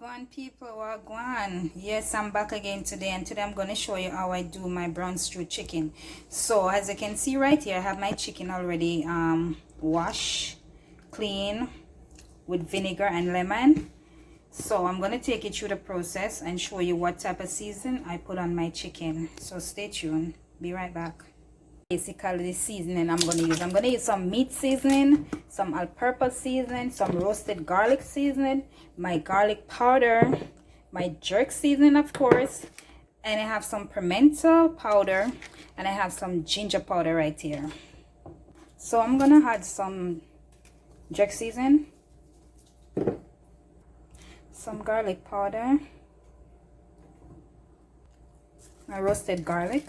Wagwan people, wagwan. Yes, I'm back again today, and today I'm going to show you how I do my brown stew chicken. So as you can see right here, I have my chicken already washed, clean, with vinegar and lemon. So I'm going to take you through the process and show you what type of season I put on my chicken. So stay tuned. Be right back. Basically the seasoning I'm going to use some meat seasoning, some all-purpose seasoning, some roasted garlic seasoning, my garlic powder, my jerk seasoning of course, and I have some pimento powder, and I have some ginger powder right here. So I'm gonna add some jerk seasoning, some garlic powder, my roasted garlic,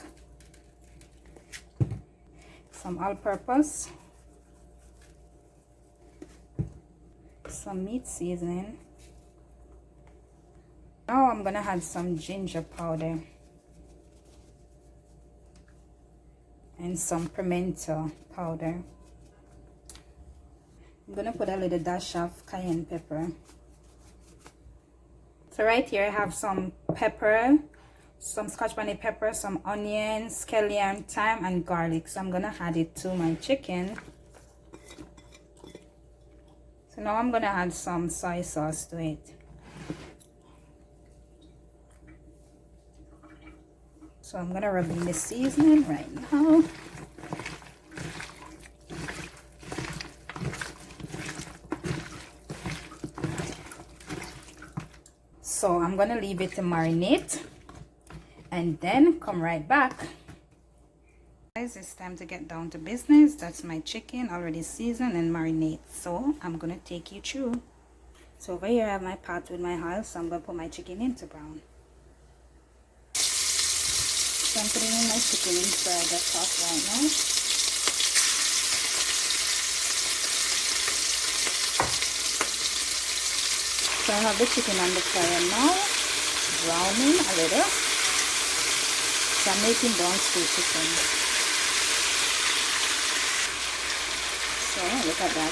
some all-purpose, some meat seasoning. Now I'm gonna add some ginger powder and some pimento powder. I'm gonna put a little dash of cayenne pepper. So right here I have some pepper, some scotch bonnet pepper, some onions, scallion, thyme, and garlic. So I'm gonna add it to my chicken. So now I'm gonna add some soy sauce to it. So I'm gonna rub in the seasoning right now. So I'm gonna leave it to marinate and then come right back. Guys, it's time to get down to business. That's my chicken already seasoned and marinate. So I'm gonna take you through. So over here I have my pot with my oil, so I'm gonna put my chicken into brown. So I'm putting in my chicken inside the pot right now. So I have the chicken on the fire now, browning a little. So I'm making brown stew chicken. So look at that.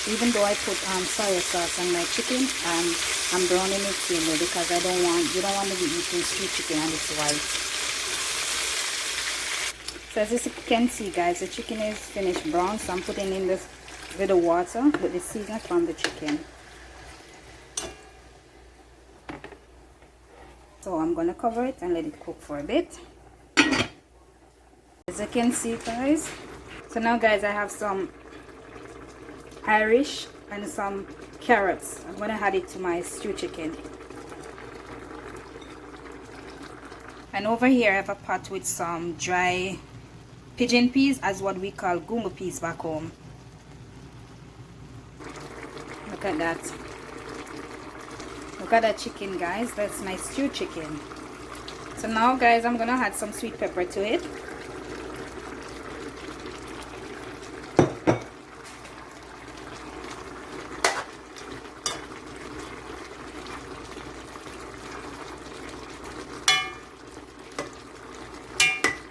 Even though I put soy sauce on my chicken, I'm browning it thinly because you don't want to be eating stew chicken and it's white. So as you can see guys, the chicken is finished brown, so I'm putting in this little water with the seasoning from the chicken. So I'm gonna cover it and let it cook for a bit. As you can see guys, so now guys I have some Irish and some carrots. I'm gonna add it to my stew chicken. And over here I have a pot with some dry pigeon peas, as what we call gungo peas back home. Look at that. Look at that chicken guys, that's my stew chicken. So now guys I'm gonna add some sweet pepper to it.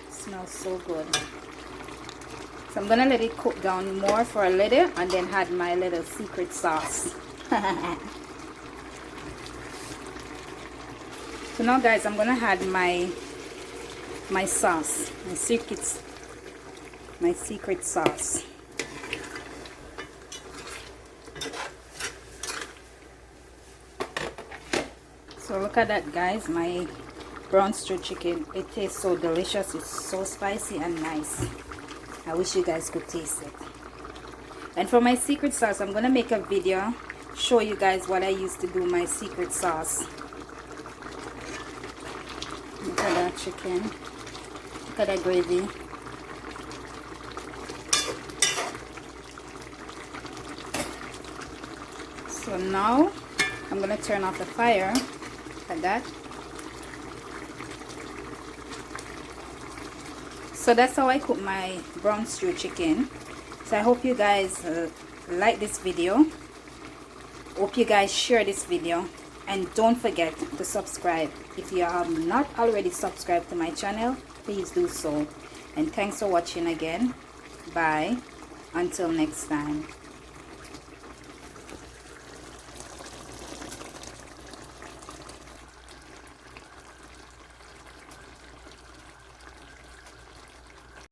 Smells so good. So I'm gonna let it cook down more for a little and then add my little secret sauce. So now guys I'm gonna add my sauce, my secret sauce. So look at that guys, my brown stew chicken. It tastes so delicious. It's so spicy and nice. I wish you guys could taste it. And for my secret sauce, I'm gonna make a video show you guys what I used to do my secret sauce. Look at that chicken. Look at that gravy. So now I'm gonna turn off the fire. Look at that. So that's how I cook my brown stew chicken. So I hope you guys like this video. Hope you guys share this video, and don't forget to subscribe. If you have not already subscribed to my channel, please do so. And thanks for watching again. Bye until next time.